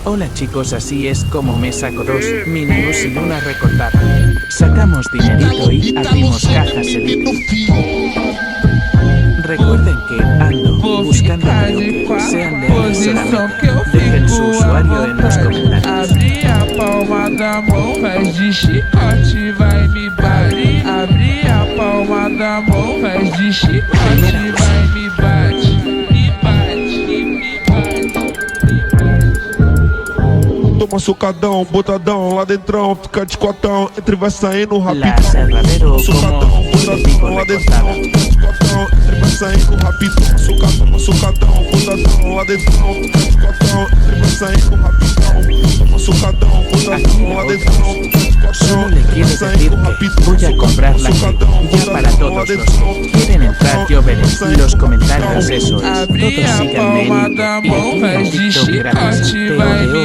Hola chicos, así es como me saco 2 minius y una recortada. Sacamos dinerito y abrimos cajas elite. Recuerden que ando buscando que sean leales solamente. Dejen su usuario en los comentarios. Abri a palma da mão, faz de chicote, vai me bate. Abri a palma da mão, faz de chicote, vai me bate. Me bate, me bate. Toma socadão, botadão, lá dentrão, fica de cotão, entre vai saindo La rapidão. Aserradero Socadão, como botadão, lá dentrão, fica de cotão, entre vai saindo rapidão. Socadão, socadão, botadão, lá dentrão, fica de cotão, entre vai saindo rapidão. Toma socadão, botadão, lá dentrão, fica de cotão, Solo le quiero decir que voy a comprar la que ya para todos los que quieren entrar yo veré los comentarios, eso es. Abri Todos a síganme palma en da y mão, aquí en faz de TikTok gratis chicote, vai me